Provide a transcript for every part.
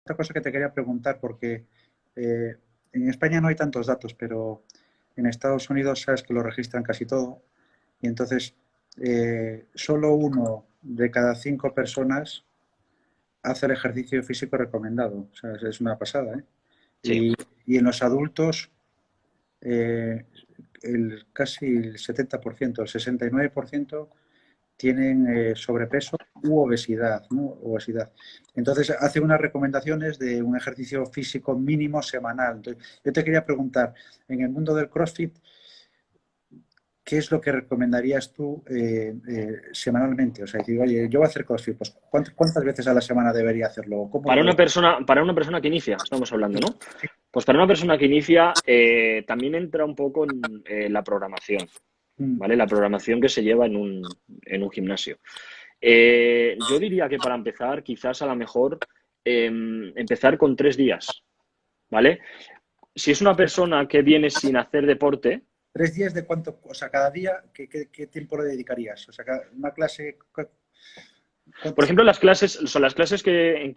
otra cosa que te quería preguntar, porque en España no hay tantos datos, pero en Estados Unidos sabes que lo registran casi todo. Y entonces, solo 1 de cada 5 personas hace el ejercicio físico recomendado. O sea, es una pasada, ¿eh? Sí. Y en los adultos, eh, casi el 70%, el 69% tienen sobrepeso u obesidad, ¿no? Obesidad. Entonces, hace unas recomendaciones de un ejercicio físico mínimo semanal. Entonces, yo te quería preguntar, en el mundo del CrossFit, ¿qué es lo que recomendarías tú semanalmente? O sea, decir, oye, yo voy a hacer CrossFit, pues ¿cuántas veces a la semana debería hacerlo? ¿Cómo lo ves? Para una persona que inicia, estamos hablando, ¿no? Pues para una persona que inicia también entra un poco en la programación, Mm, ¿vale? La programación que se lleva en un gimnasio. Yo diría que para empezar, quizás a lo mejor empezar con 3 días, ¿vale? Si es una persona que viene sin hacer deporte, 3 días de cuánto, o sea, cada día, ¿qué tiempo le dedicarías? O sea, una clase, por ¿cuánto? ejemplo, las clases, son las clases que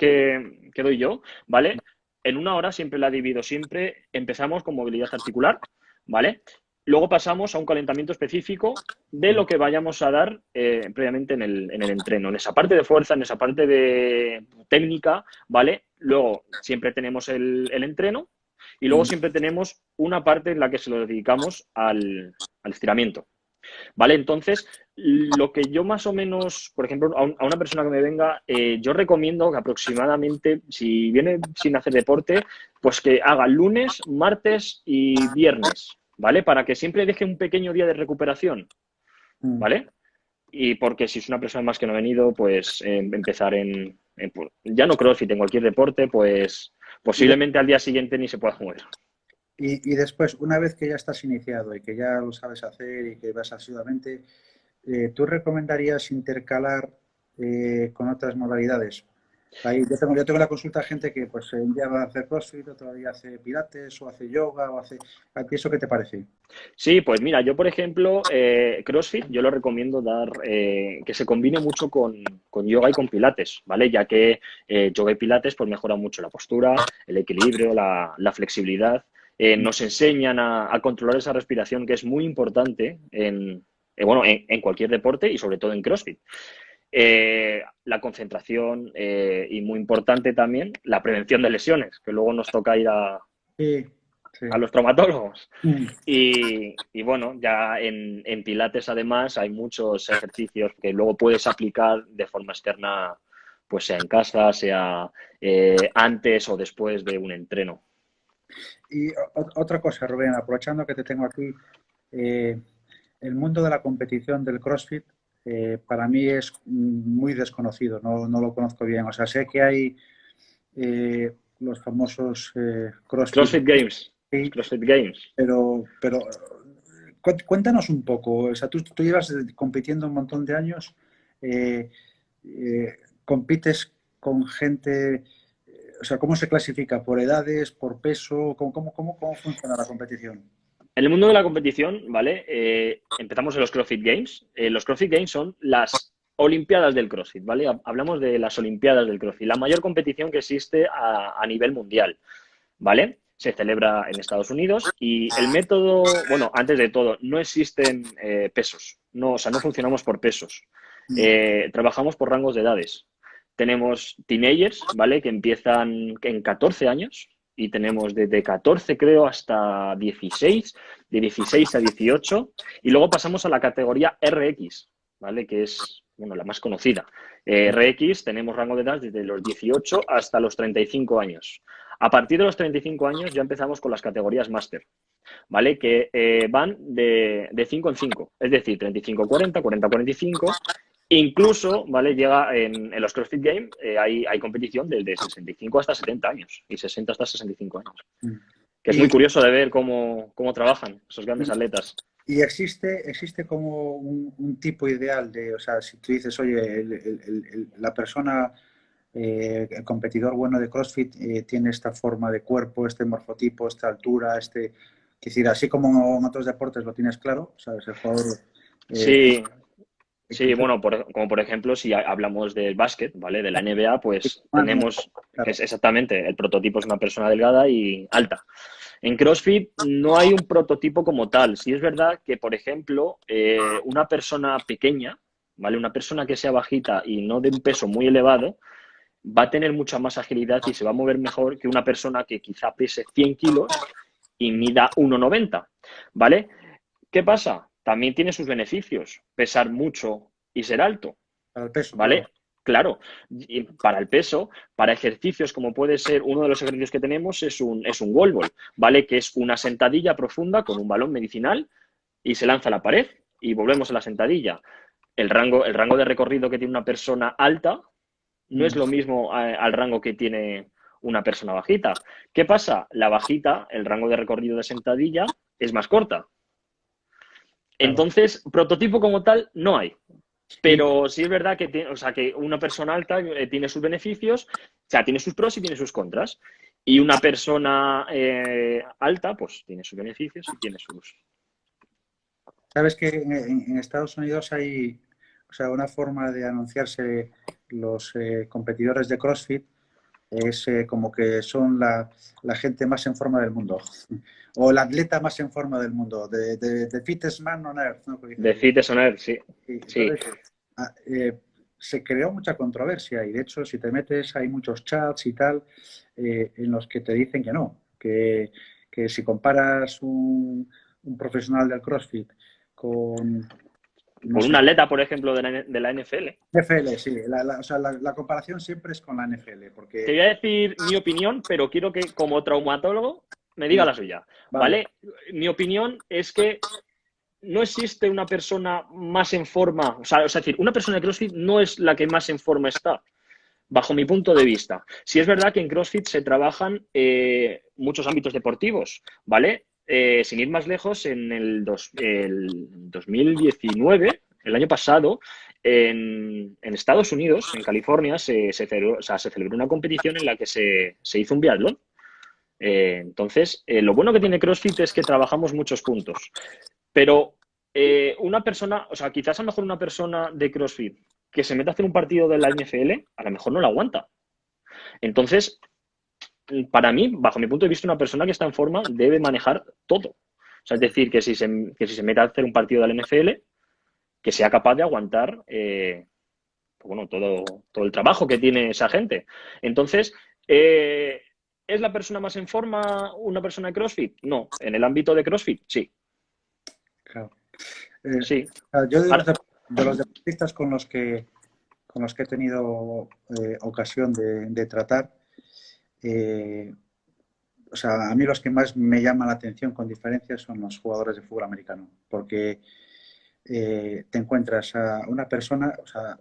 doy yo, ¿vale? En una hora siempre la divido, siempre empezamos con movilidad articular, ¿vale? Luego pasamos a un calentamiento específico de lo que vayamos a dar previamente en el entreno, en esa parte de fuerza, en esa parte de técnica, ¿vale? Luego siempre tenemos el entreno y luego siempre tenemos una parte en la que se lo dedicamos al estiramiento. ¿Vale? Entonces, lo que yo más o menos, por ejemplo, a una persona que me venga, yo recomiendo que aproximadamente, si viene sin hacer deporte, pues que haga lunes, martes y viernes, ¿vale? Para que siempre deje un pequeño día de recuperación, Mm. ¿vale? Y porque si es una persona más que no ha venido, pues empezar pues, ya no CrossFit, en cualquier deporte, pues Y, de- posiblemente al día siguiente ni se pueda mover. y después, una vez que ya estás iniciado y que ya lo sabes hacer y que vas asiduamente, ¿tú recomendarías intercalar con otras modalidades? Ahí, yo tengo la consulta de gente que pues un día va a hacer CrossFit, otro día hace pilates o hace yoga o hace... ¿A ti eso qué te parece? Sí, pues mira, yo por ejemplo, CrossFit, yo lo recomiendo dar que se combine mucho con yoga y con pilates, ¿vale? Ya que yoga y pilates pues mejora mucho la postura, el equilibrio, la flexibilidad. Nos enseñan a controlar esa respiración que es muy importante bueno, en cualquier deporte y sobre todo en CrossFit. La concentración y muy importante también la prevención de lesiones, que luego nos toca ir Sí, sí. a los traumatólogos. Mm. Y bueno, ya en Pilates además hay muchos ejercicios que luego puedes aplicar de forma externa, pues sea en casa, sea antes o después de un entreno. Y otra cosa, Rubén, aprovechando que te tengo aquí, eh, el mundo de la competición del CrossFit para mí es muy desconocido, no lo conozco bien. O sea, sé que hay los famosos CrossFit, CrossFit Games, los sí, CrossFit Games. pero cuéntanos un poco. O sea, tú llevas compitiendo un montón de años, eh, compites con gente, o sea, ¿cómo se clasifica? ¿Por edades, por peso? ¿Cómo funciona la competición? En el mundo de la competición, ¿vale? Empezamos en los CrossFit Games. Los CrossFit Games son las Olimpiadas del CrossFit, ¿vale? Hablamos de las Olimpiadas del CrossFit, la mayor competición que existe a nivel mundial. ¿Vale? Se celebra en Estados Unidos y el método, bueno, antes de todo, no existen pesos, no, o sea, no funcionamos por pesos. Trabajamos por rangos de edades. Tenemos teenagers, ¿vale? Que empiezan en 14 años y tenemos desde 14, creo, hasta 16, de 16 a 18 y luego pasamos a la categoría RX, ¿vale? Que es, bueno, la más conocida. RX tenemos rango de edad desde los 18 hasta los 35 años. A partir de los 35 años ya empezamos con las categorías máster, ¿vale? Que van de 5 en 5, es decir, 35-40, 40-45. Incluso, ¿vale? Llega en los CrossFit Games, hay competición desde 65 hasta 70 años y 60 hasta 65 años. Que es Y, muy curioso de ver cómo trabajan esos grandes atletas. y existe como un tipo ideal de, o sea, si tú dices, oye, la persona, el competidor bueno de CrossFit tiene esta forma de cuerpo, este morfotipo, esta altura, es decir, así como en otros deportes lo tienes claro, ¿sabes? El jugador... eh, Sí, Sí, bueno, como por ejemplo, si hablamos del básquet, ¿vale? De la NBA, pues Mano, tenemos, que claro, es exactamente, el prototipo es una persona delgada y alta. En CrossFit no hay un prototipo como tal. Sí es verdad que, por ejemplo, una persona pequeña, ¿vale? Una persona que sea bajita y no de un peso muy elevado, va a tener mucha más agilidad y se va a mover mejor que una persona que quizá pese 100 kilos y mida 1,90, ¿vale? ¿Qué pasa? También tiene sus beneficios, pesar mucho y ser alto, para el peso, ¿vale? claro. Claro, y para el peso, para ejercicios como puede ser uno de los ejercicios que tenemos es un wall ball, ¿vale? Que es una sentadilla profunda con un balón medicinal y se lanza a la pared y volvemos a la sentadilla. El rango de recorrido que tiene una persona alta no es Mm, lo mismo al rango que tiene una persona bajita. ¿Qué pasa? La bajita, el rango de recorrido de sentadilla es más corta. claro. Entonces, prototipo como tal no hay. Y Pero sí es verdad que, tiene, o sea, que una persona alta tiene sus beneficios, o sea, tiene sus pros y tiene sus contras. Y una persona alta, pues tiene sus beneficios y tiene sus... sabes que en Estados Unidos hay, o sea, una forma de anunciarse los competidores de CrossFit es como que son la gente más en forma del mundo o el atleta más en forma del mundo, de fittest man on earth, ¿no? Que De dicen. fit es honor, sí. Y Sí. entonces, ah, se creó mucha controversia y de hecho si te metes hay muchos chats y tal en los que te dicen que no, que si comparas un profesional del CrossFit con, no Con un sé, atleta, por ejemplo, de la NFL. NFL, sí, o sea, la comparación siempre es con la NFL, Te porque voy a decir mi opinión, pero quiero que como traumatólogo me diga la suya, vale, ¿vale? Mi opinión es que no existe una persona más en forma, o sea, es decir, una persona de CrossFit no es la que más en forma está, bajo mi punto de vista. Sí es verdad que en CrossFit se trabajan muchos ámbitos deportivos, ¿vale? Sin ir más lejos, en el 2019, el año pasado, en Estados Unidos, en California, se celebró, o sea, se celebró una competición en la que se hizo un biatlón. Entonces, lo bueno que tiene CrossFit es que trabajamos muchos puntos. Pero una persona, o sea, quizás a lo mejor una persona de CrossFit que se meta a hacer un partido de la NFL, a lo mejor no la aguanta. Entonces, para mí, bajo mi punto de vista, una persona que está en forma debe manejar todo. O sea, es decir, que si se mete a hacer un partido de la NFL, que sea capaz de aguantar pues bueno, todo el trabajo que tiene esa gente. Entonces, ¿es la persona más en forma una persona de CrossFit? No. ¿En el ámbito de CrossFit? Sí. claro. Sí. Yo Ahora, de los deportistas con los que he tenido ocasión de tratar, eh, o sea, a mí los que más me llaman la atención con diferencia son los jugadores de fútbol americano, porque te encuentras a una persona, o sea,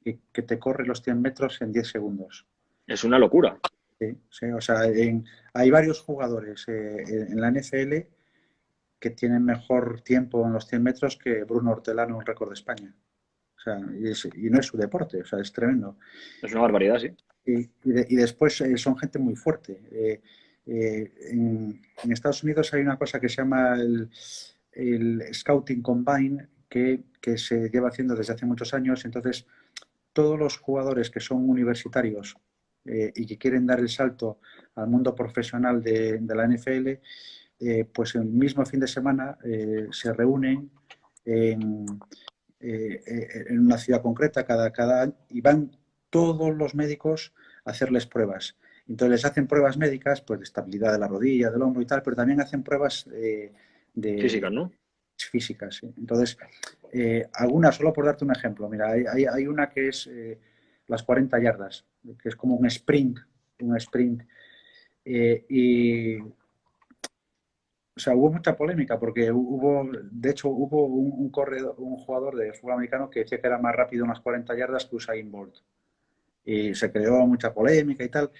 que te corre los 100 metros en 10 segundos. es una locura. Sí, sí, o sea, hay varios jugadores en la NFL que tienen mejor tiempo en los 100 metros que Bruno Hortelano, un récord de España. O sea, y no es su deporte, o sea, es tremendo. Es una barbaridad, sí. Y después son gente muy fuerte. En Estados Unidos hay una cosa que se llama el Scouting Combine, que se lleva haciendo desde hace muchos años. Entonces, todos los jugadores que son universitarios y que quieren dar el salto al mundo profesional de la NFL, pues el mismo fin de semana se reúnen en, en una ciudad concreta cada año y van todos los médicos a hacerles pruebas. Entonces les hacen pruebas médicas, pues de estabilidad de la rodilla, del hombro y tal, pero también hacen pruebas Físicas, de ¿no? físicas. ¿Sí? Entonces, algunas, solo por darte un ejemplo, mira, hay una que es las 40 yardas, que es como un sprint. Y o sea, hubo mucha polémica porque de hecho, hubo un corredor, un jugador de fútbol americano que decía que era más rápido unas 40 yardas que Usain Bolt. Y se creó mucha polémica y tal,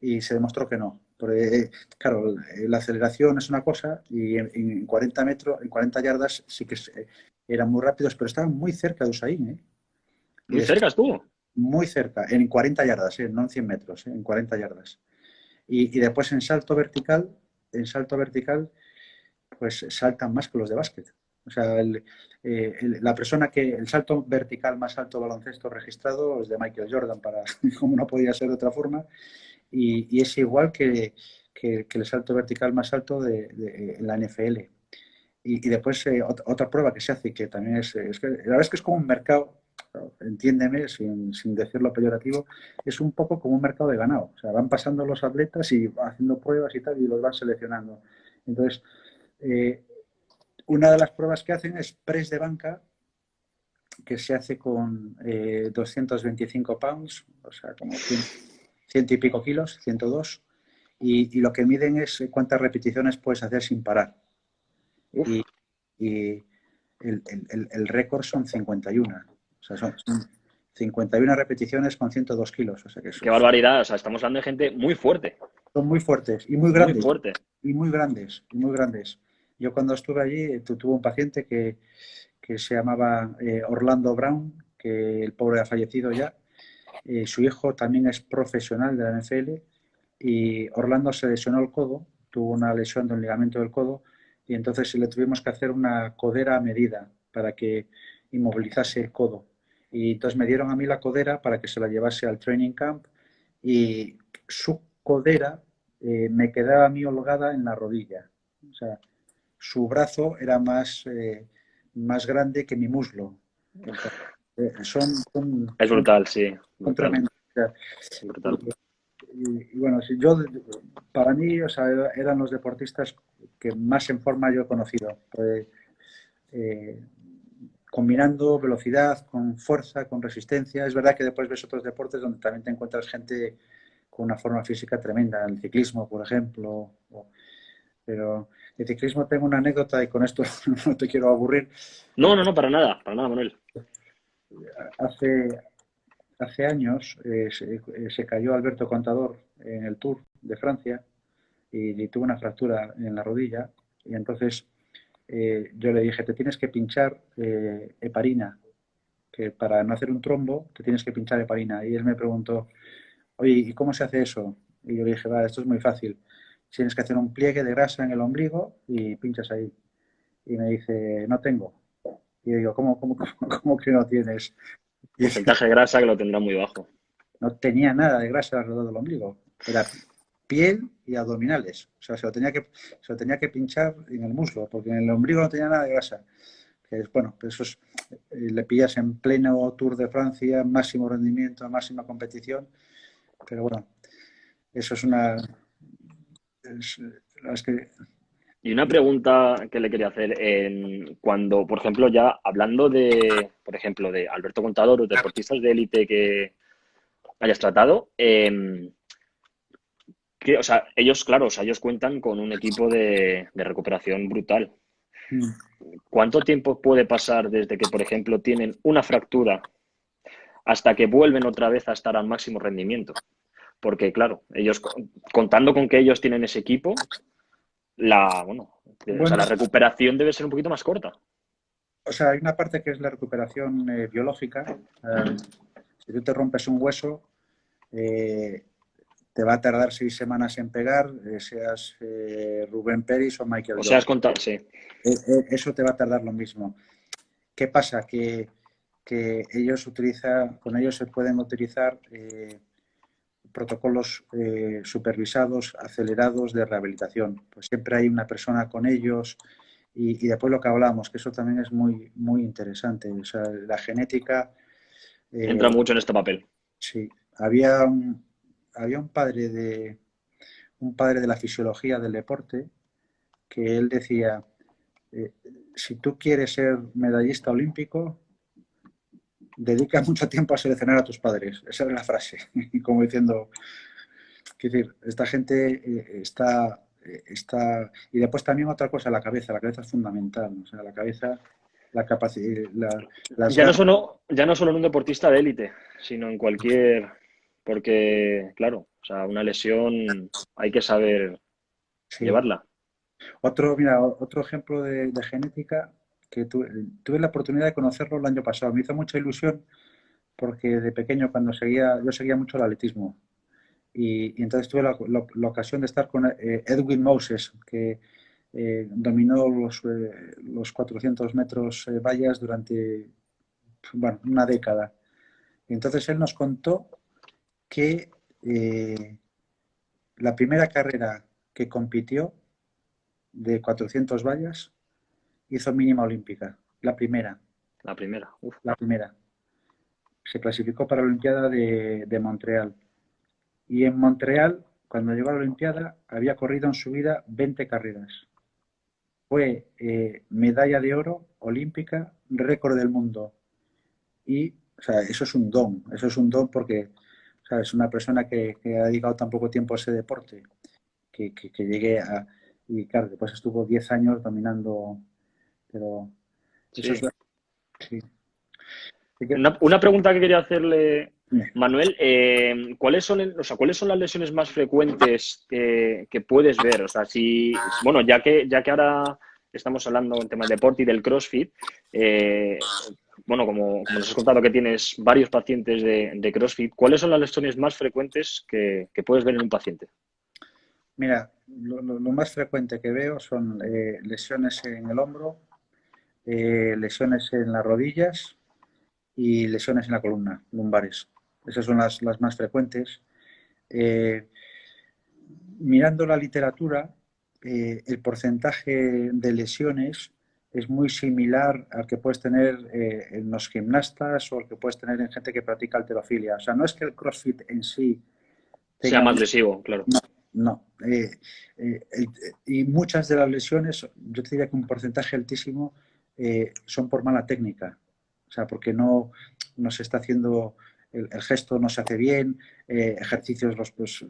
y se demostró que no. Porque, claro, la aceleración es una cosa y en 40 metros, en 40 yardas sí que eran muy rápidos, pero estaban muy cerca de Usain, ¿eh? Y Muy cerca estuvo. muy cerca, en 40 yardas, no en 100 metros, en 40 yardas. Y después en salto vertical, pues saltan más que los de básquet. O sea, la persona el salto vertical más alto de baloncesto registrado es de Michael Jordan, como no podía ser de otra forma, y es igual que el salto vertical más alto de la NFL. Y después otra prueba que se hace, que también es que, la verdad es que es como un mercado, entiéndeme, sin decirlo peyorativo, es un poco como un mercado de ganado. O sea, van pasando los atletas y haciendo pruebas y tal, y los van seleccionando. Entonces, una de las pruebas que hacen es press de banca, que se hace con 225 pounds, o sea, como 100 y pico kilos, 102, y lo que miden es cuántas repeticiones puedes hacer sin parar. Y, y el récord son 51. O sea, son 51 repeticiones con 102 kilos. O sea, que Qué barbaridad. O sea, estamos hablando de gente muy fuerte. Son muy fuertes y muy grandes. Muy fuerte. Y muy grandes, y muy grandes. Yo cuando estuve allí tuve un paciente que se llamaba Orlando Brown, que el pobre ha fallecido ya. Su hijo también es profesional de la NFL y Orlando se lesionó el codo, tuvo una lesión de un ligamento del codo y entonces le tuvimos que hacer una codera a medida para que inmovilizase el codo. Y entonces me dieron a mí la codera para que se la llevase al training camp y su codera me quedaba a mí holgada en la rodilla. O sea, su brazo era más grande que mi muslo. O sea, Es brutal, sí. son Brutal. tremendos. O sea, Brutal. y bueno, si yo, para mí, o sea, eran los deportistas que más en forma yo he conocido. Eh, combinando velocidad con fuerza, con resistencia. Es verdad que después ves otros deportes donde también te encuentras gente con una forma física tremenda, el ciclismo, por ejemplo. Pero el ciclismo tengo una anécdota y con esto no te quiero aburrir. No, no, no, para nada, Manuel. Hace años se cayó Alberto Contador en el Tour de Francia y tuvo una fractura en la rodilla y entonces yo le dije, te tienes que pinchar heparina, que para no hacer un trombo te tienes que pinchar heparina. Y él me preguntó, oye, ¿y cómo se hace eso? Y yo le dije, vale, esto es muy fácil. Tienes que hacer un pliegue de grasa en el ombligo y pinchas ahí. Y me dice, no tengo. Y yo digo, ¿cómo que no tienes? Y Porcentaje de grasa que lo tendrá muy bajo. no tenía nada de grasa alrededor del ombligo. Era piel y abdominales. O sea, se lo tenía que pinchar en el muslo, porque en el ombligo no tenía nada de grasa. Que es, bueno, eso es, le pillas en pleno Tour de Francia, máximo rendimiento, máxima competición. Pero bueno, eso es una... Es que, Y una pregunta que le quería hacer, cuando, por ejemplo, ya hablando de, por ejemplo, de Alberto Contador o deportistas de élite que hayas tratado, o sea, ellos, claro, o sea, ellos cuentan con un equipo de recuperación brutal. ¿Cuánto tiempo puede pasar desde que, por ejemplo, tienen una fractura hasta que vuelven otra vez a estar al máximo rendimiento? Porque, claro, ellos, contando con que ellos tienen ese equipo, o sea, bueno, la recuperación debe ser un poquito más corta. o sea, hay una parte que es la recuperación biológica. Si tú te rompes un hueso, te va a tardar 6 semanas en pegar, seas Rubén Peris o Michael O sea, has Jordan. contado, sí. Eso te va a tardar lo mismo. ¿Qué pasa? Que con ellos se pueden utilizar protocolos supervisados, acelerados de rehabilitación. Pues siempre hay una persona con ellos y después lo que hablamos, que eso también es muy, muy interesante. O sea, la genética... Entra mucho en este papel. Sí, había un padre de la fisiología del deporte que él decía, si tú quieres ser medallista olímpico, dedica mucho tiempo a seleccionar a tus padres. Esa es la frase. Y como diciendo, es decir, esta gente está... Y después también otra cosa, la cabeza es fundamental. O sea, la cabeza, la capacidad, las Ya no ganas. solo en un deportista de élite, sino en cualquier... Porque, claro, o sea, una lesión hay que saber Sí. llevarla. Otro ejemplo de genética que tuve la oportunidad de conocerlo el año pasado. Me hizo mucha ilusión porque de pequeño yo seguía mucho el atletismo y entonces tuve la ocasión de estar con Edwin Moses, que dominó los 400 metros vallas durante, bueno, una década. Y entonces él nos contó que la primera carrera que compitió de 400 vallas hizo mínima olímpica. La primera. La primera. Uf. La primera. Se clasificó para la Olimpiada de Montreal. Y en Montreal, cuando llegó a la Olimpiada, había corrido en su vida 20 carreras. Fue medalla de oro olímpica, récord del mundo. Y, o sea, eso es un don porque, o sea, es una persona que ha dedicado tan poco tiempo a ese deporte, que llegue a... Y claro, después estuvo 10 años dominando, pero eso es... Sí. Sí. Una pregunta que quería hacerle, Sí. Manuel, ¿cuáles son, o sea, cuáles son las lesiones más frecuentes que puedes ver? O sea, bueno, ya que ahora estamos hablando en tema del deporte y del CrossFit, bueno, como nos has contado que tienes varios pacientes de CrossFit, ¿cuáles son las lesiones más frecuentes que puedes ver en un paciente? Mira, lo más frecuente que veo son lesiones en el hombro, lesiones en las rodillas y lesiones en la columna, lumbares. Esas son las más frecuentes. Mirando la literatura, el porcentaje de lesiones es muy similar al que puedes tener en los gimnastas o al que puedes tener en gente que practica halterofilia. O sea, no es que el CrossFit en sí Sea tenga más un... lesivo, claro. No. Y muchas de las lesiones, yo te diría que un porcentaje altísimo son por mala técnica. O sea, porque no se está haciendo, el gesto no se hace bien, ejercicios, pues,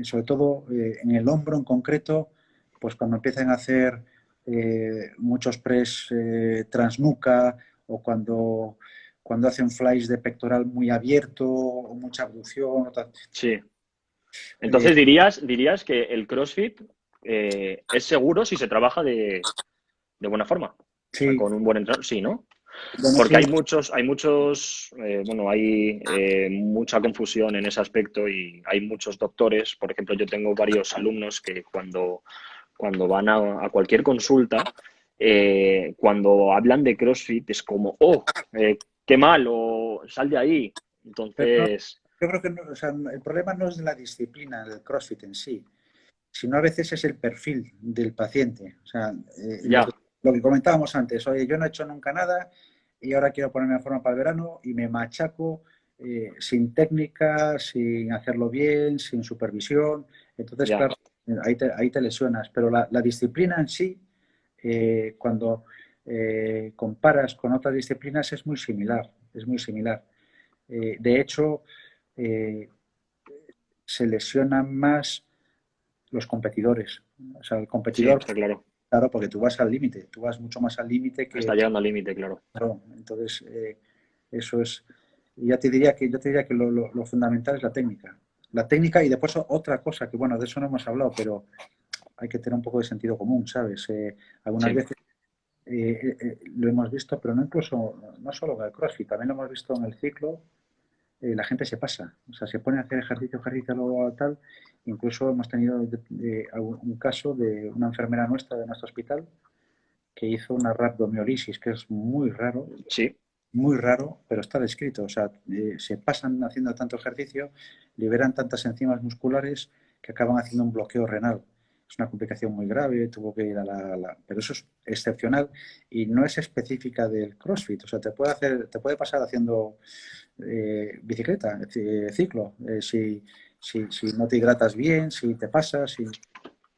sobre todo en el hombro en concreto, pues cuando empiezan a hacer muchos press transnuca o cuando hacen flies de pectoral muy abierto o mucha abducción. Sí. Entonces dirías que el CrossFit es seguro si se trabaja de buena forma. O sea, Sí, con un buen entrenador, sí, ¿no? bueno, Porque sí. bueno, hay mucha confusión en ese aspecto y hay muchos doctores. Por ejemplo, yo tengo varios alumnos que cuando van a cualquier consulta, cuando hablan de CrossFit es como, oh, qué mal, o sal de ahí. Pero no, Entonces, yo creo que o sea, el problema no es de la disciplina del CrossFit en sí, sino a veces es el perfil del paciente. O sea, ya, lo que comentábamos antes, oye, yo no he hecho nunca nada y ahora quiero ponerme en forma para el verano y me machaco sin técnica, sin hacerlo bien, sin supervisión. Entonces, ya. claro, ahí te lesionas. Pero la disciplina en sí, cuando comparas con otras disciplinas, es muy similar. Es muy similar. De hecho, eh, se lesionan más los competidores. O sea, el Sí, competidor, está claro. claro, porque tú vas al límite, tú vas mucho más al límite Está llegando al límite, claro. claro. Entonces, eso es. Y yo te diría que lo fundamental es la técnica. La técnica y después otra cosa, que bueno, de eso no hemos hablado, pero hay que tener un poco de sentido común, ¿sabes? Algunas Sí, veces lo hemos visto, pero no incluso, no solo en el CrossFit, también lo hemos visto en el ciclo. La gente se pasa, o sea, se pone a hacer ejercicio, luego tal. Incluso hemos tenido un caso de una enfermera nuestra de nuestro hospital que hizo una rhabdomiolisis, que es sí. muy raro, pero está descrito. O sea, se pasan haciendo tanto ejercicio, liberan tantas enzimas musculares que acaban haciendo un bloqueo renal. Es una complicación muy grave, tuvo que ir a Pero eso es excepcional y no es específica del CrossFit. O sea, te puede pasar haciendo bicicleta, ciclo, si no te hidratas bien, si te pasas,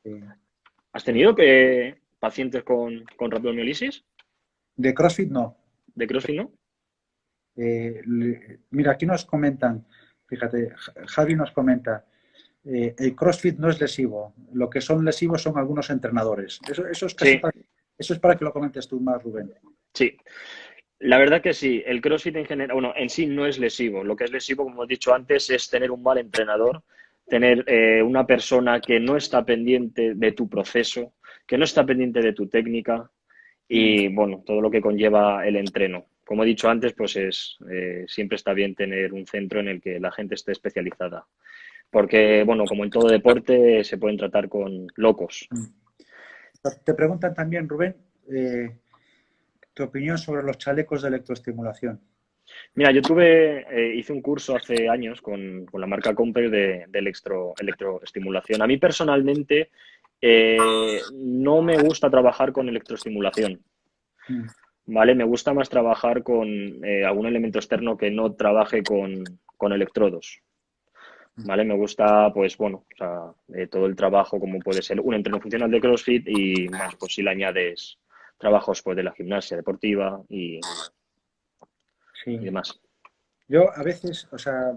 eh, ¿Has tenido pacientes con rhabdomiolisis de CrossFit no. de CrossFit, no? Mira, aquí nos comentan, fíjate, Javi nos comenta, el CrossFit no es lesivo, lo que son lesivos son algunos entrenadores. Eso es Sí, eso es para que lo comentes tú más, Rubén. sí. La verdad que sí, el CrossFit en general, bueno, en sí no es lesivo. Lo que es lesivo, como he dicho antes, es tener un mal entrenador, tener una persona que no está pendiente de tu proceso, que no está pendiente de tu técnica y, bueno, todo lo que conlleva el entreno. Como he dicho antes, pues siempre está bien tener un centro en el que la gente esté especializada. Porque, bueno, como en todo deporte, se pueden tratar con locos. Te preguntan también, Rubén, tu opinión sobre los chalecos de electroestimulación. Mira, hice un curso hace años con la marca Compel de electroestimulación. A mí personalmente no me gusta trabajar con electroestimulación, Mm. ¿vale? Me gusta más trabajar con algún elemento externo que no trabaje con electrodos, ¿vale? Me gusta, pues bueno, o sea, todo el trabajo como puede ser un entreno funcional de CrossFit y más, pues si le añades trabajos pues de la gimnasia deportiva y Sí. demás. Yo a veces, o sea,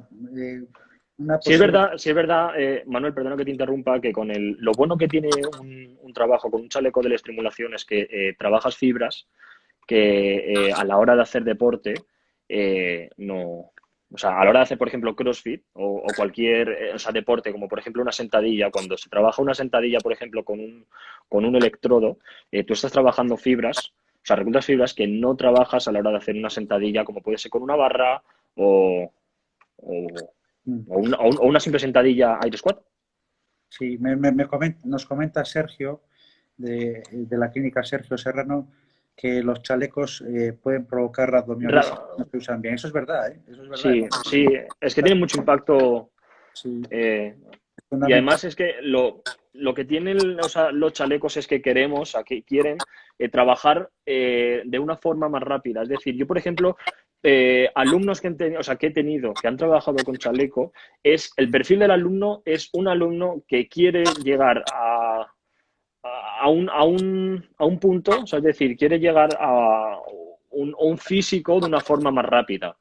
una posible... Sí es verdad, Manuel, perdona que te interrumpa, que lo bueno que tiene un trabajo con un chaleco de la estimulación es que trabajas fibras que a la hora de hacer deporte no. O sea, a la hora de hacer, por ejemplo, CrossFit o cualquier o sea, deporte, como por ejemplo una sentadilla, cuando se trabaja una sentadilla, por ejemplo, con un electrodo, tú estás trabajando fibras, o sea, reclutas fibras que no trabajas a la hora de hacer una sentadilla, como puede ser con una barra o, Mm. o una simple sentadilla air squat. Sí, nos comenta Sergio de la clínica Sergio Serrano que los chalecos pueden provocar rabdomiolis si no se usan bien. Eso es verdad, ¿eh? Eso es verdad. Sí, sí, es que tiene mucho impacto. Sí, es Y fundamental. además es que lo que tienen o sea, los chalecos es que queremos, o que quieren trabajar de una forma más rápida. Es decir, yo, por ejemplo, alumnos o sea, que he tenido, que han trabajado con chaleco, el perfil del alumno es un alumno que quiere llegar a un punto, o sea, es decir, quiere llegar a un físico de una forma más rápida.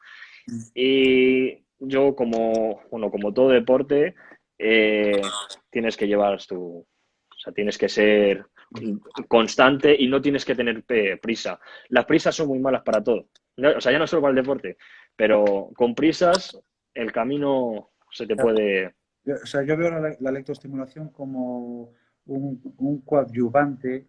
Y yo, como todo deporte, tienes que llevar o sea, tienes que ser constante y no tienes que tener prisa. Las prisas son muy malas para todo. O sea, ya no solo para el deporte, pero con prisas el camino se te puede. O sea, yo veo la electroestimulación como un coadyuvante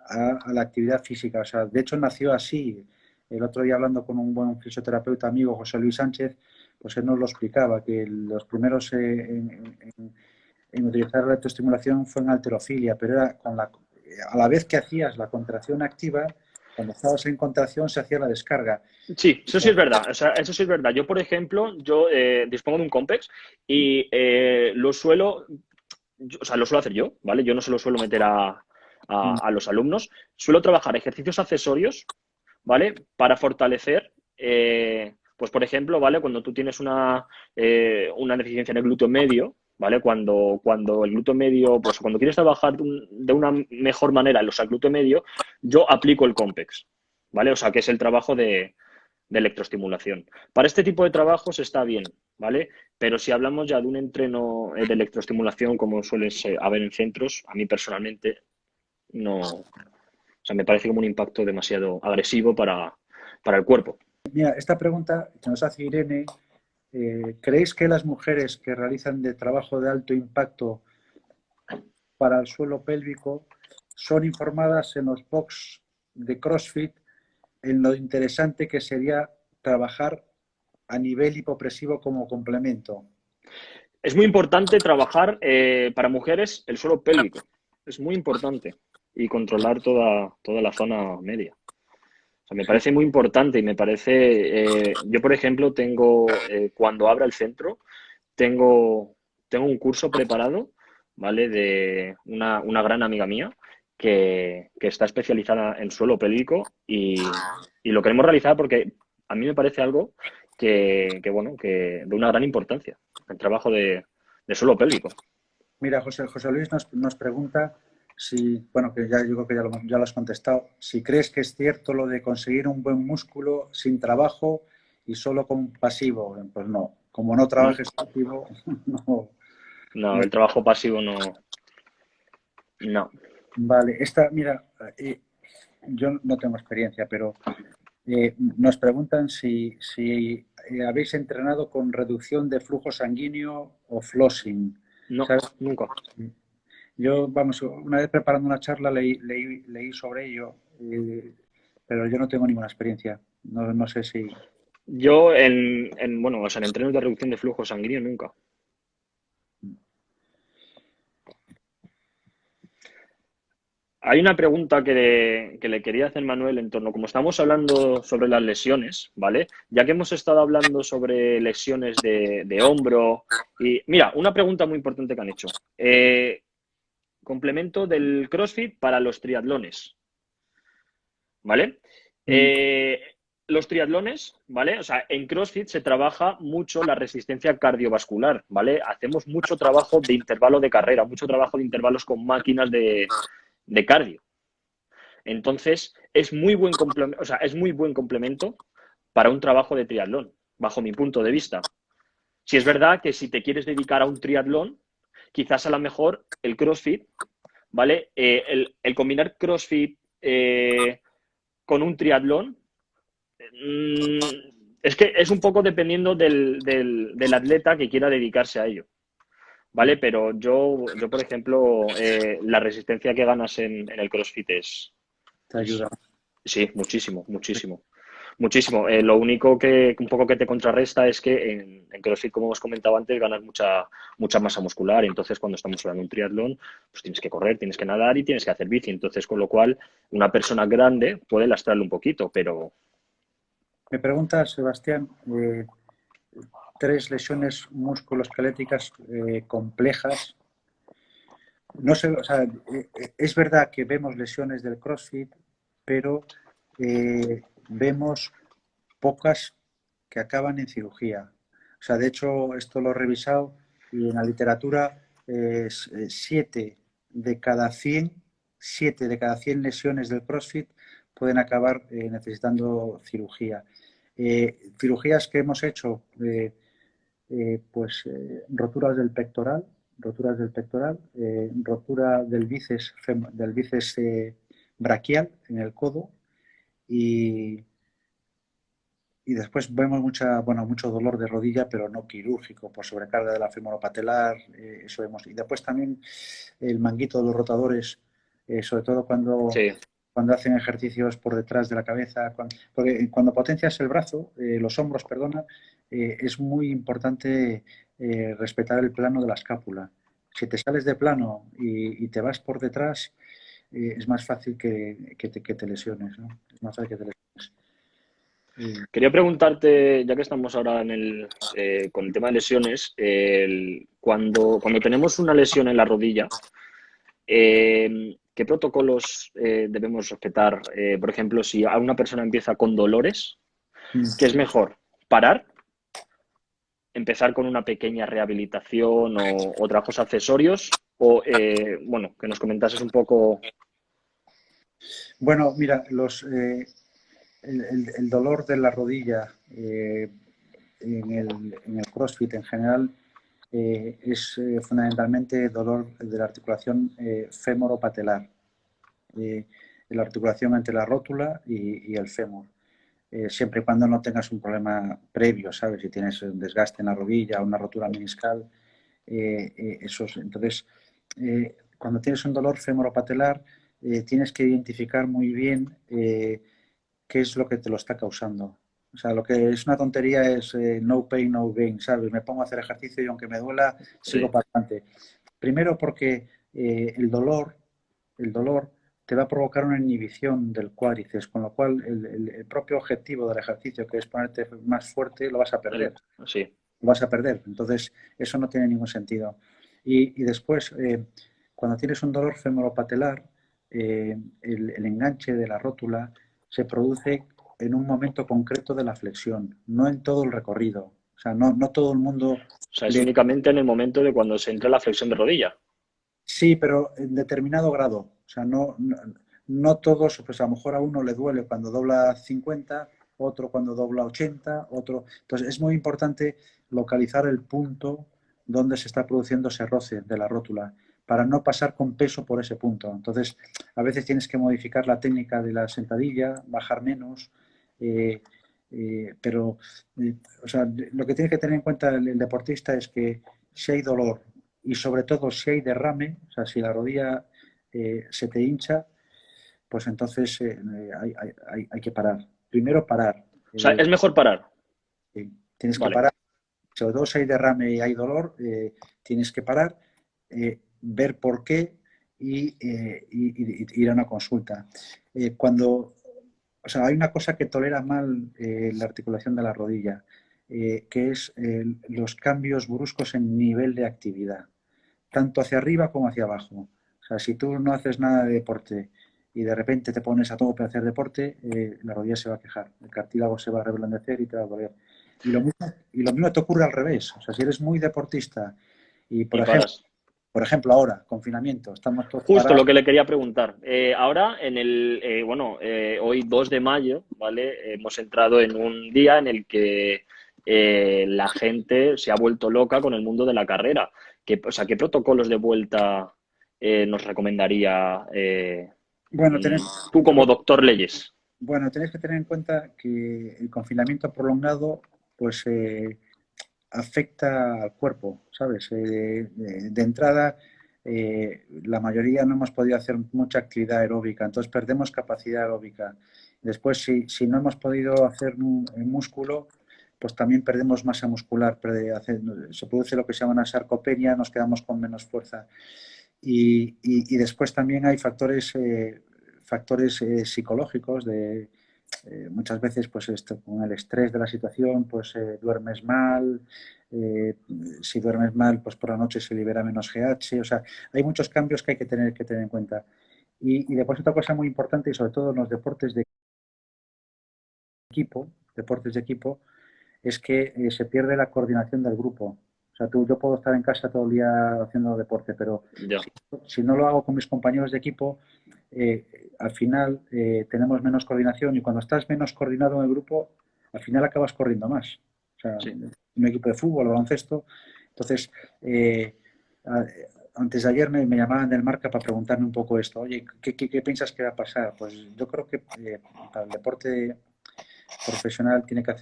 a la actividad física. O sea, de hecho nació así. El otro día hablando con un buen fisioterapeuta amigo, José Luis Sánchez, pues él nos lo explicaba, que los primeros en utilizar la electroestimulación fue en halterofilia, pero era a la vez que hacías la contracción activa, cuando estabas en contracción se hacía la descarga. Sí, eso sí es verdad. O sea, eso sí es verdad. Yo, por ejemplo, dispongo de un Compex y o sea, lo suelo hacer yo, ¿vale? Yo no se lo suelo meter a los alumnos. Suelo trabajar ejercicios accesorios, ¿vale? Para fortalecer, pues por ejemplo, ¿vale? Cuando tú tienes una deficiencia en el glúteo medio, ¿vale? Cuando el glúteo medio, pues cuando quieres trabajar de una mejor manera el glúteo medio, yo aplico el Compex, ¿vale? O sea, que es el trabajo de electroestimulación. Para este tipo de trabajos está bien, ¿vale? Pero si hablamos ya de un entreno de electroestimulación, como suele haber en centros, a mí personalmente no. O sea, me parece como un impacto demasiado agresivo para el cuerpo. Mira, esta pregunta que nos hace Irene, ¿creéis que las mujeres que realizan de trabajo de alto impacto para el suelo pélvico son informadas en los box de CrossFit en lo interesante que sería trabajar a nivel hipopresivo como complemento? Es muy importante trabajar para mujeres el suelo pélvico. Es muy importante. Y controlar toda la zona media. O sea, me Sí. parece muy importante y me parece. Yo, por ejemplo, cuando abra el centro, tengo un curso preparado, ¿vale? De una gran amiga mía que está especializada en suelo pélvico y lo queremos realizar porque a mí me parece algo bueno, que de una gran importancia, el trabajo de suelo pélvico. Mira, José Luis nos pregunta si, bueno, que ya yo creo que ya lo has contestado, si crees que es cierto lo de conseguir un buen músculo sin trabajo y solo con pasivo. Pues no, como no trabajes activo, no, No, no. el trabajo pasivo no. No. Vale, mira, yo no tengo experiencia, pero nos preguntan si habéis entrenado con reducción de flujo sanguíneo o flossing. No, ¿Sabes? nunca. Yo, vamos, una vez preparando una charla leí sobre ello, pero yo no tengo ninguna experiencia. No sé si... Yo bueno, o sea, en entrenos de reducción de flujo sanguíneo nunca. Hay una pregunta que le quería hacer Manuel en torno, como estamos hablando sobre las lesiones, ¿vale? Ya que hemos estado hablando sobre lesiones de hombro y... Mira, una pregunta muy importante que han hecho. Complemento del CrossFit para los triatlones, ¿vale? Mm. Los triatlones, ¿vale? O sea, en CrossFit se trabaja mucho la resistencia cardiovascular, ¿vale? Hacemos mucho trabajo de intervalo de carrera, mucho trabajo de intervalos con máquinas de cardio. Entonces, es muy buen complemento, o sea, es muy buen complemento para un trabajo de triatlón, bajo mi punto de vista. Si es verdad que si te quieres dedicar a un triatlón, quizás a lo mejor el CrossFit, ¿vale? El combinar CrossFit con un triatlón, es que es un poco dependiendo del atleta que quiera dedicarse a ello. ¿Vale? Pero yo por ejemplo, la resistencia que ganas en el CrossFit Te ayuda. sí, muchísimo, muchísimo. Muchísimo. Lo único que un poco que te contrarresta es que en CrossFit, como hemos comentado antes, ganas mucha masa muscular. Entonces, cuando estamos hablando de un triatlón, pues tienes que correr, tienes que nadar y tienes que hacer bici. Entonces, con lo cual, una persona grande puede lastrarle un poquito, pero Me pregunta Sebastián, 3 lesiones musculoesqueléticas complejas. No sé, o sea, es verdad que vemos lesiones del CrossFit, pero vemos pocas que acaban en cirugía. O sea, de hecho, esto lo he revisado y en la literatura 7 de cada 100 lesiones del CrossFit pueden acabar necesitando cirugía. Cirugías que hemos hecho, roturas del pectoral, rotura del bíceps braquial en el codo y, y después vemos mucho dolor de rodilla, pero no quirúrgico, por sobrecarga de la femoropatelar, eso vemos. Y después también el manguito de los rotadores, sobre todo sí. cuando hacen ejercicios por detrás de la cabeza, porque cuando potencias el brazo, los hombros, perdona, es muy importante respetar el plano de la escápula. Si te sales de plano y te vas por detrás, es más fácil que te lesiones, ¿no? Es más fácil que te lesiones. Quería preguntarte, ya que estamos ahora con el tema de lesiones, cuando tenemos una lesión en la rodilla, ¿qué protocolos debemos respetar? Por ejemplo, si a una persona empieza con dolores, ¿qué es mejor? ¿Parar? ¿Empezar con una pequeña rehabilitación o trabajos accesorios? O, bueno, que nos comentases un poco. Bueno, mira, el dolor de la rodilla en el CrossFit en general es fundamentalmente dolor de la articulación fémoro-patelar, la articulación entre la rótula y el fémur. Siempre y cuando no tengas un problema previo, ¿sabes? Si tienes un desgaste en la rodilla o una rotura meniscal, entonces, cuando tienes un dolor femoropatelar, tienes que identificar muy bien qué es lo que te lo está causando. O sea, lo que es una tontería es no pain, no gain, ¿sabes? Me pongo a hacer ejercicio y aunque me duela, sigo Sí, para adelante. Primero porque el dolor te va a provocar una inhibición del cuádriceps, con lo cual el propio objetivo del ejercicio, que es ponerte más fuerte, lo vas a perder. sí. Lo vas a perder. Entonces, eso no tiene ningún sentido. Y después, cuando tienes un dolor femoropatelar, el enganche de la rótula se produce en un momento concreto de la flexión, no en todo el recorrido. O sea, no todo el mundo O sea, es le... únicamente en el momento de cuando se entra la flexión de rodilla. Sí, pero en determinado grado. O sea, no todos, pues a lo mejor a uno le duele cuando dobla 50, otro cuando dobla 80, otro. Entonces, es muy importante localizar el punto donde se está produciendo ese roce de la rótula para no pasar con peso por ese punto. Entonces, a veces tienes que modificar la técnica de la sentadilla, bajar menos, eh, pero, o sea, lo que tiene que tener en cuenta el deportista es que si hay dolor y sobre todo si hay derrame, o sea, si la rodilla se te hincha, pues entonces hay que parar. Primero parar. O sea, es mejor parar. Tienes que Vale. parar. Sobre todo si hay derrame y hay dolor, tienes que parar, ver por qué ir a una consulta. O sea, hay una cosa que tolera mal la articulación de la rodilla, que es los cambios bruscos en nivel de actividad, tanto hacia arriba como hacia abajo. O sea, si tú no haces nada de deporte y de repente te pones a todo para hacer deporte, la rodilla se va a quejar, el cartílago se va a reblandecer y te va a doler. Y lo mismo te ocurre al revés. O sea, si eres muy deportista y, Y paras. por ejemplo, ahora, confinamiento, estamos todos Justo parados. lo que le quería preguntar. Ahora, hoy 2 de mayo, ¿vale? Hemos entrado en un día en el que la gente se ha vuelto loca con el mundo de la carrera. ¿Qué protocolos de vuelta nos recomendaría Bueno, tú como doctor Leyes? Bueno, tenéis que tener en cuenta que el confinamiento prolongado, pues afecta al cuerpo, ¿sabes? De entrada, la mayoría no hemos podido hacer mucha actividad aeróbica, entonces perdemos capacidad aeróbica. Después, si no hemos podido hacer músculo, pues también perdemos masa muscular, se produce lo que se llama una sarcopenia, nos quedamos con menos fuerza. Y después también hay factores psicológicos muchas veces pues con el estrés de la situación pues duermes mal, eh, si duermes mal pues por la noche se libera menos GH, o sea, hay muchos cambios que hay que tener en cuenta. Y después otra cosa muy importante y sobre todo en los deportes de equipo, es que se pierde la coordinación del grupo. O sea, yo puedo estar en casa todo el día haciendo deporte, pero Ya. si no lo hago con mis compañeros de equipo, al final tenemos menos coordinación y cuando estás menos coordinado en el grupo, al final acabas corriendo más. O sea, Sí. un equipo de fútbol o baloncesto. Entonces, a- antes de ayer me llamaban del Marca para preguntarme un poco esto. Oye, ¿qué piensas que va a pasar? Pues yo creo que para el deporte profesional tiene que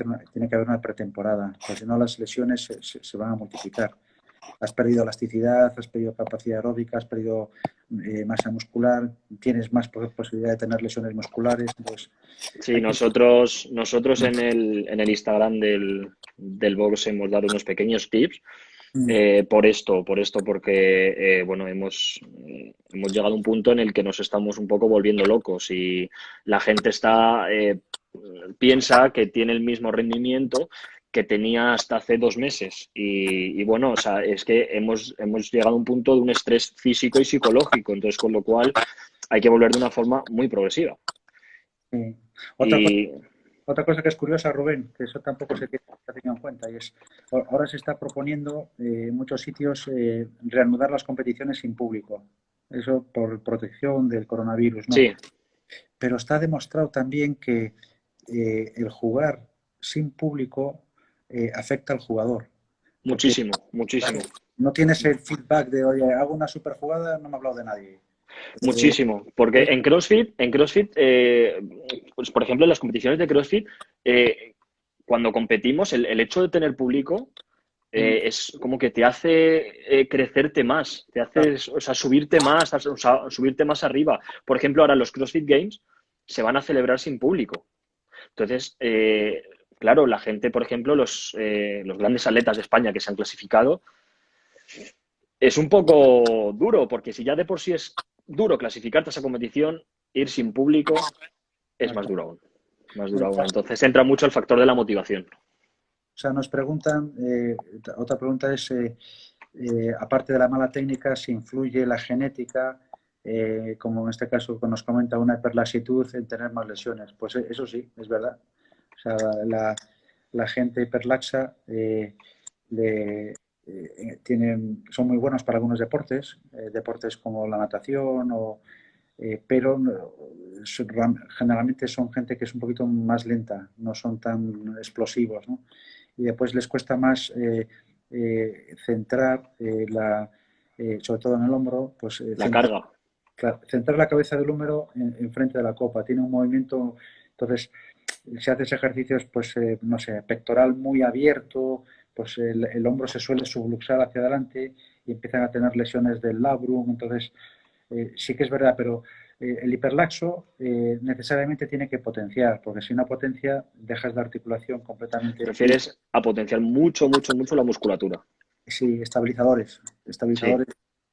haber una pretemporada, porque si no las lesiones se van a multiplicar. Has perdido elasticidad, has perdido capacidad aeróbica, has perdido masa muscular, tienes más posibilidad de tener lesiones musculares. Entonces, Sí, nosotros en el Instagram del box hemos dado unos pequeños tips porque hemos llegado a un punto en el que nos estamos un poco volviendo locos y la gente piensa que tiene el mismo rendimiento que tenía hasta hace 2 meses. Y bueno, o sea, es que hemos llegado a un punto de un estrés físico y psicológico, entonces con lo cual hay que volver de una forma muy progresiva. eh, otra cosa, Y otra cosa que es curiosa, Rubén, que eso tampoco se ha tenido en cuenta, y es ahora se está proponiendo en muchos sitios reanudar las competiciones sin público. Eso por protección del coronavirus, ¿no? sí, Pero está demostrado también que el jugar sin público afecta al jugador. Porque muchísimo, claro, muchísimo. no tienes el feedback de, oye, hago una super jugada, no me ha hablado de nadie. Muchísimo, porque en CrossFit, pues por ejemplo, en las competiciones de CrossFit, cuando competimos, el hecho de tener público es como que te hace crecerte más, te hace, o sea, subirte más, o sea, subirte más arriba. Por ejemplo, ahora los CrossFit Games se van a celebrar sin público. Entonces, claro, la gente, por ejemplo, los grandes atletas de España que se han clasificado, es un poco duro, porque si ya de por sí es duro clasificarte a esa competición, ir sin público es más duro aún. Más duro aún. Entonces entra mucho el factor de la motivación. O sea, nos preguntan, otra pregunta es, aparte de la mala técnica, si influye la genética, como en este caso nos comenta una hiperlaxitud en tener más lesiones. Pues eso sí, es verdad. O sea, la gente hiperlaxa son muy buenos para algunos deportes como la natación, pero generalmente son gente que es un poquito más lenta, no son tan explosivos, ¿no? Y después les cuesta más centrar sobre todo en el hombro, pues La carga. centrar la cabeza del húmero en frente de la copa. Tiene un movimiento, entonces, si haces ejercicios, pues, no sé, pectoral muy abierto, pues el hombro se suele subluxar hacia adelante y empiezan a tener lesiones del labrum. Entonces, sí que es verdad, pero el hiperlaxo necesariamente tiene que potenciar, porque si no potencia, dejas la articulación Te completamente. refieres a potenciar mucho, mucho, mucho la musculatura. Sí, estabilizadores. Sí, Estabilizadores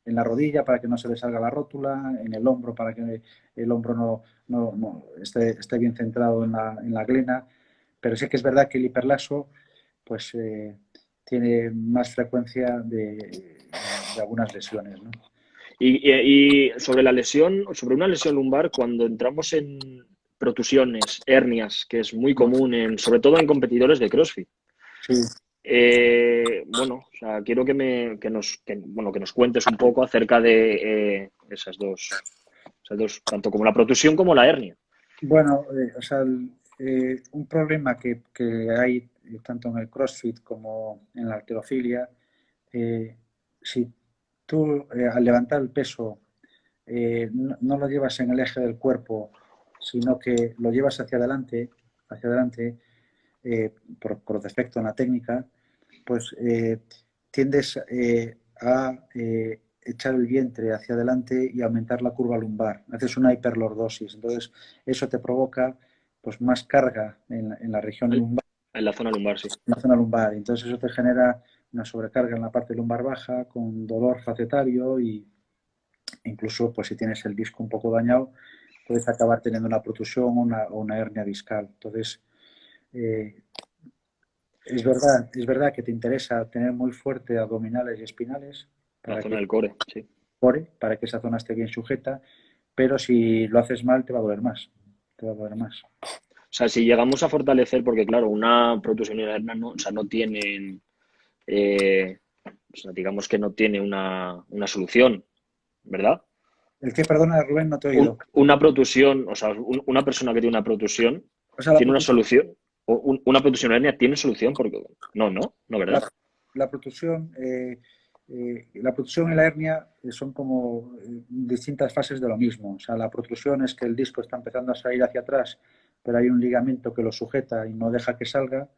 en la rodilla para que no se le salga la rótula, en el hombro para que el hombro no esté bien centrado en la glena. Pero sí que es verdad que el hiperlaxo pues, tiene más frecuencia de algunas lesiones, ¿no? Y sobre la lesión, sobre una lesión lumbar, cuando entramos en protusiones, hernias, que es muy común, sobre todo en competidores de CrossFit. Sí. Bueno, o sea, quiero que nos cuentes un poco acerca de esas dos, tanto como la protusión como la hernia. Bueno, o sea, un problema que hay tanto en el CrossFit como en la halterofilia, si tú al levantar el peso no lo llevas en el eje del cuerpo, sino que lo llevas hacia adelante por defecto en la técnica, pues tiendes a echar el vientre hacia adelante y aumentar la curva lumbar. Haces una hiperlordosis. Entonces, eso te provoca pues, más carga en la región lumbar. En la zona lumbar, sí. En la zona lumbar. Entonces, eso te genera una sobrecarga en la parte lumbar baja, con dolor facetario y incluso, pues si tienes el disco un poco dañado, puedes acabar teniendo una protusión o una hernia discal. Entonces, eh, es verdad que te interesa tener muy fuerte abdominales y espinales La para zona que del core, sí. para que esa zona esté bien sujeta, pero si lo haces mal te va a doler más. Te va a doler más. O sea, si llegamos a fortalecer, porque claro, una protusión y una hernia no, o sea, no tienen, o sea, digamos que no tiene una solución, ¿verdad? ¿El qué? Perdona, Rubén, no te he oído. Una protusión, o sea, una persona que tiene una protusión O sea, tiene una solución. O una protusión o hernia tiene solución porque no, ¿verdad? La protusión, la protusión y la hernia son como distintas fases de lo mismo. O sea, la protrusión es que el disco está empezando a salir hacia atrás, pero hay un ligamento que lo sujeta y no deja que salga.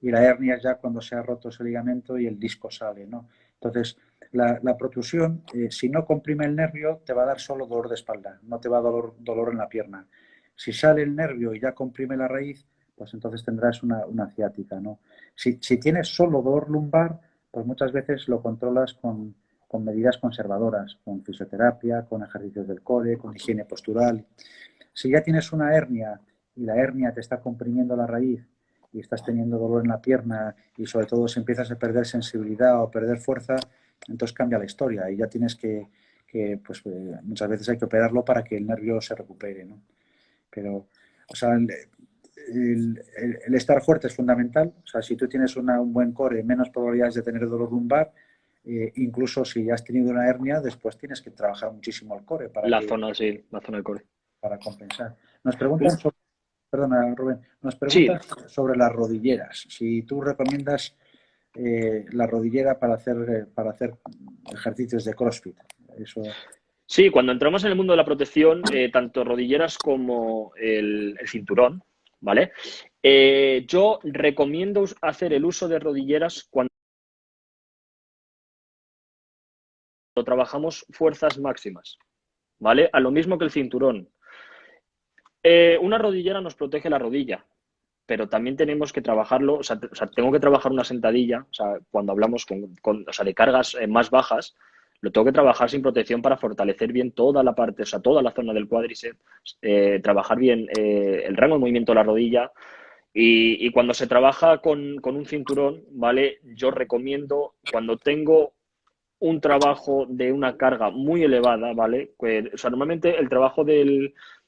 Y la hernia es ya cuando se ha roto ese ligamento y el disco sale, ¿no? Entonces, la protrusión, si no comprime el nervio, te va a dar solo dolor de espalda, no te va a dar dolor en la pierna. Si sale el nervio y ya comprime la raíz, pues entonces tendrás una ciática, ¿no? Si tienes solo dolor lumbar, pues muchas veces lo controlas con medidas conservadoras, con fisioterapia, con ejercicios del core, con higiene postural. Si ya tienes una hernia y la hernia te está comprimiendo la raíz y estás teniendo dolor en la pierna y sobre todo si empiezas a perder sensibilidad o perder fuerza, entonces cambia la historia y ya tienes pues muchas veces hay que operarlo para que el nervio se recupere, ¿no? Pero, o sea, el estar fuerte es fundamental. O sea, si tú tienes un buen core, menos probabilidades de tener dolor lumbar. Incluso si ya has tenido una hernia, después tienes que trabajar muchísimo el core La zona, sí, la zona del core. para compensar. Nos preguntan sobre, perdona, Rubén, nos preguntan Sí. sobre las rodilleras. Si tú recomiendas la rodillera para hacer ejercicios de CrossFit. Eso. Sí, cuando entramos en el mundo de la protección, tanto rodilleras como el cinturón, ¿vale? Yo recomiendo hacer el uso de rodilleras cuando trabajamos fuerzas máximas, ¿vale? A lo mismo que el cinturón. Una rodillera nos protege la rodilla, pero también tenemos que trabajarlo, o sea, tengo que trabajar una sentadilla, o sea, cuando hablamos o sea, de cargas más bajas, lo tengo que trabajar sin protección para fortalecer bien toda la parte, o sea, toda la zona del cuádriceps, trabajar bien el rango de movimiento de la rodilla. Y cuando se trabaja con un cinturón, ¿vale? Yo recomiendo, cuando tengo un trabajo de una carga muy elevada, ¿vale? Pues, o sea, normalmente el trabajo o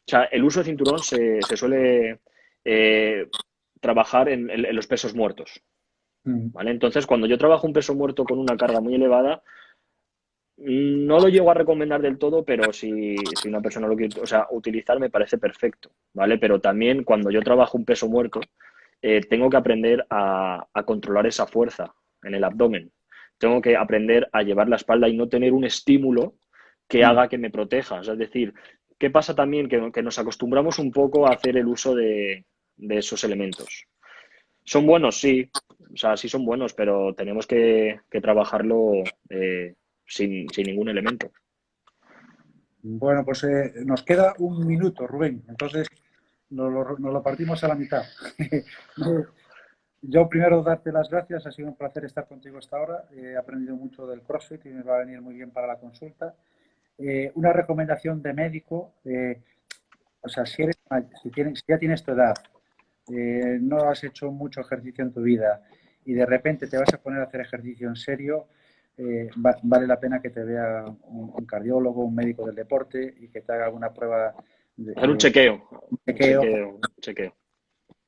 sea, el uso de cinturón se suele trabajar en los pesos muertos, ¿vale? Entonces, cuando yo trabajo un peso muerto con una carga muy elevada, no lo llego a recomendar del todo, pero si una persona lo quiere, o sea, utilizar me parece perfecto, ¿vale? Pero también cuando yo trabajo un peso muerto, tengo que aprender a controlar esa fuerza en el abdomen. Tengo que aprender a llevar la espalda y no tener un estímulo que haga que me proteja. O sea, es decir, ¿qué pasa también? Que nos acostumbramos un poco a hacer el uso de esos elementos. ¿Son buenos? Sí. O sea, sí son buenos, pero tenemos que trabajarlo sin ningún elemento. Bueno, pues nos queda un minuto, Rubén. Entonces nos lo partimos a la mitad. Yo primero darte las gracias, ha sido un placer estar contigo hasta ahora. He aprendido mucho del CrossFit y me va a venir muy bien para la consulta. Una recomendación de médico, o sea, si ya tienes tu edad, no has hecho mucho ejercicio en tu vida y de repente te vas a poner a hacer ejercicio en serio, vale la pena que te vea un cardiólogo, un médico del deporte y que te haga alguna prueba Hacer un de chequeo, un chequeo. chequeo, un chequeo.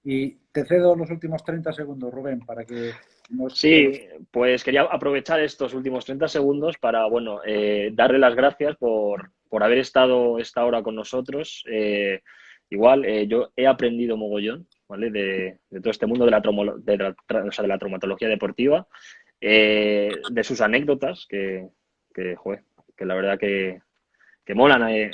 Y te cedo los últimos 30 segundos, Rubén, para que nos... Sí, pues quería aprovechar estos últimos 30 segundos para, bueno, darle las gracias por haber estado esta hora con nosotros. Igual, yo he aprendido mogollón, ¿vale? De todo este mundo de o sea, de la traumatología deportiva, de sus anécdotas, joder, que la verdad que molan.